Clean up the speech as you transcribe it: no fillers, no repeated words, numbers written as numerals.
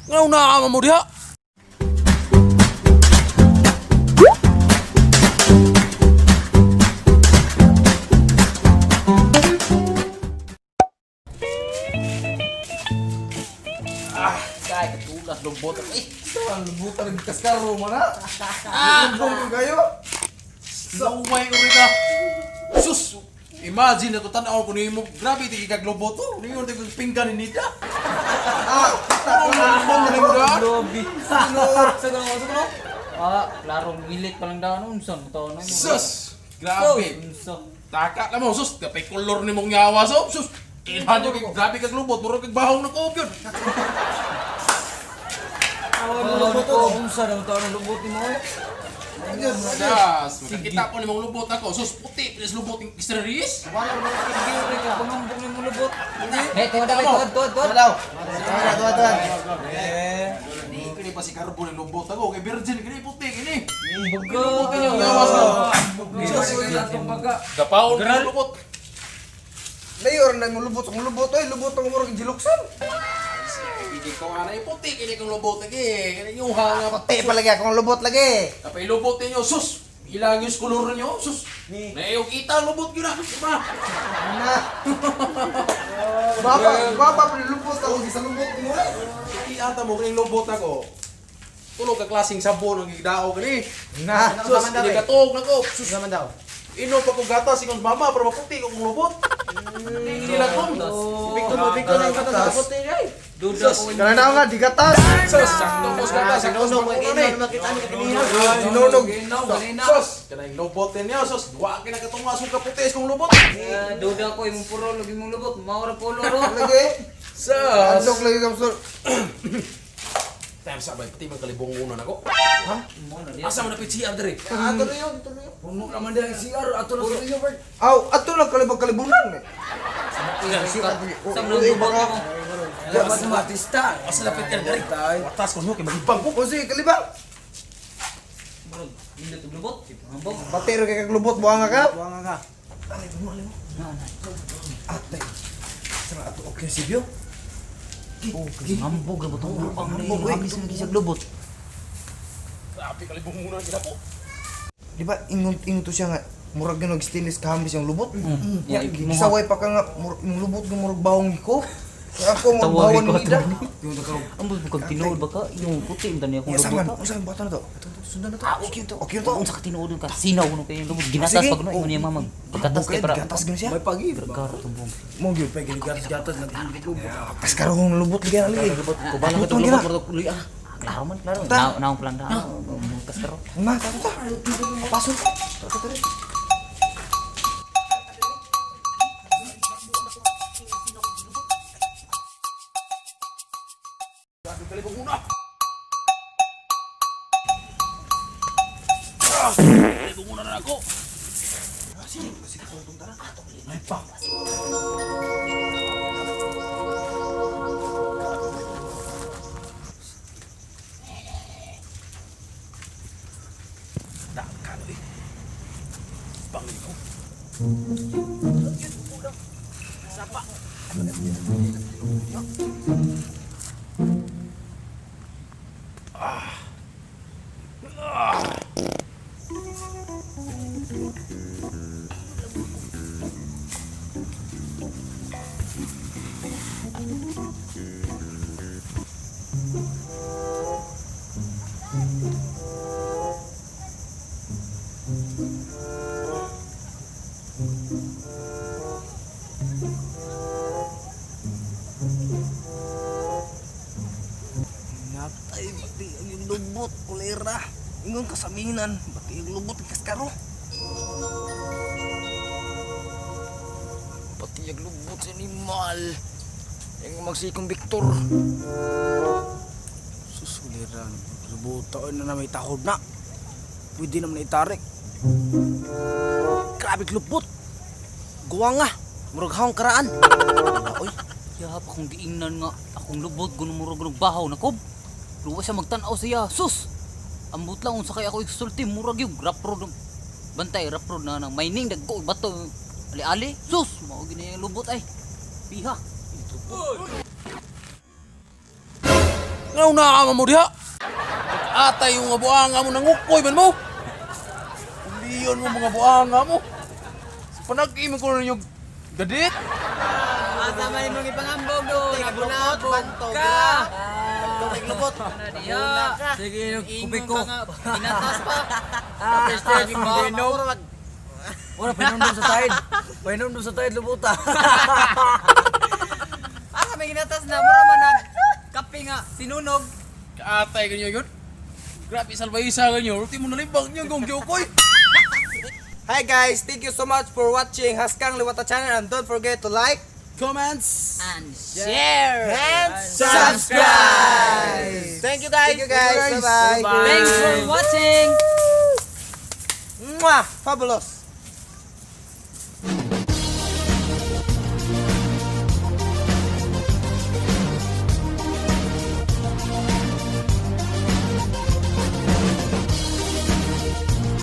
Ngaw na mo diha. Kaya katulas lubot ako eh. Ang lubutan ng kaskaro mo na. Lumbong mo kayo. Laway ko rin ka. Sus! Imagine na to tanaw ko ni mo. Grabe iti kaglobot to. Ni mo iti pinggan ni Nida. Lobby. Klarong gilit pa lang daw nun. Saan mo to? Sus! Grabe. Taka na mo. Sus! Kapay kolor ni mong nyawa so. Sus! Kailan nyo kay grabe kaglobot. Muro kag bahong na ko yun. Lobot ko. Unsa daw to? Anong lubot mo? Yes! Makakita ko ni mong lubot ako. Sus! Puti! Pilis lubot yung istreris. Pangambong ni mo lubot. Tuwad. Kini pa si Carbo ng lubot ako. Kay virgin. Kini puti. Kini. Baga kayo. Gapaon ka lubot. Layo rin na mo lubot. Ang lubot ay lubot ang murag jiluksan. Hindi ko nga na puti. Kini kong lubot lagi. Kini yung hanga. Pati palagi akong lubot lagi. Kapay lubot ninyo. Sus! Ilang yung kulor ninyo. Sus! Nayong kita lubot yun na. Diba? Na. Baba pa rin lubot ako sa lubot mo. Hindi ata mo kini lubot ako. Tulog ka klaseng sabon ang gigdao kani. Na. Sus! Hindi katog na ko. Sus! Naman daw. Inom pa kong gatas ikong mama para maputi kong lubot. Hindi lang kong. Bikto na yung gatas. Duda ko. Kana daw nga di gatas. Sus! Sakto mo sa gatas. Sinunog mo makita ni kanina. Sinunog. Sus! Kanang lubot ninyo. Sus! Duwa ka na katong asong kaputis kong lubot. Duda ko imong puro lagi mong lubot. Maura polo ro. Lagi. Sus! Andok lagi kam sir. Time sabay pati magkalibungunan ako. Ha? Asa mo na pitsi Andre? Ato na yun. Puno naman din ang CR. Ato na sa iyo, Bert. Aw, ato lang kalibunan. Sa mga lubot mo. Mas matista. Asa lapit ka Andre? Watas ko no kay magibang ko. O sige, kalibang. Bro, hindi to lubot. Pangambong. Batero kay kaglubot buang ka. Buang ka. Atay. Sana ato okay si Bio. Ngambog lubot ang lupang ni. Hamis na gisag lubot. Grabe kalibungunan kita po. Di ba ingon to siya nga murag ganog stainless kahambis yung lubot. Ya, Isaway pa ka nga yung lubot ng murag bawang ko. Kaya ako mo bawang ni Ida. Ambos mo kag tinuod ba ka? Yung puti man niya Ya kung saman, lubot. unsa ba na to? Sundan na to. Okay to. Okay to. Unsa ka tinuod ka? Sinaw kuno kay lubot. Ginatas Sige. pag no ingon niya mamag. Pagkatas kay para. gatas gani siya. May pagi. Gara tumbong. Mo gyud Pa gini gatas nag-ibig ko. tas karo ng lubot lagi na lagi. Kubala ka Lutong lubot gina. pero kuli ah. Klaro man, klaro. Ta. Naong plan da. Kas karo. Ma, ta ta. Pasok. Ta ta. Grabe kalibungunan. Kalibungunan na ako. Natay pati yung lubot kulera. Ingon kasaminan pati yung lubot kaskaro. Pati yung lubot sa animal. Yung magsikong Victor. Susuliran. Lubuto na may tahod na. Pwede naman itarik. Grabe lupot. Guwang nga. Murag haong karaan. Oy, ya pa kung giingnan nga akong lubot gunumurog ng bahaw na kob. Luwa siya magtan-aw siya. Sus. Ambot lang unsa kay ako isulti murag yung raprod. Bantay raprod na nang mining dagko bato. Ali-ali. Sus, mao gini ang lubot ay. Piha. Nga na mo diha. Atay yung mga buanga mo nangukoy man mo. Uliyon mo mga buanga mo. Panag-imig ko rin yung gadit. Asa man imong ipangambog do, nabulabog ka. Naglubot. Diya. Sige, Ingon ka nga, ginatas pa. Hashtag Indino. Wala, painom doon sa tide. Painom doon sa tide, lubuta. May ginatas na, mura man na. Kape nga, sinunog. Kaatay ganyo yun. Grabe salbayisa ganyo. Ruti mo nalibang niyo gong Jokoy. Hi guys, thank you so much for watching Haskang Liwata channel and don't forget to like, Comments. And share. and subscribe. Thank you guys. Bye bye. Thanks for watching. Mwah, fabulous.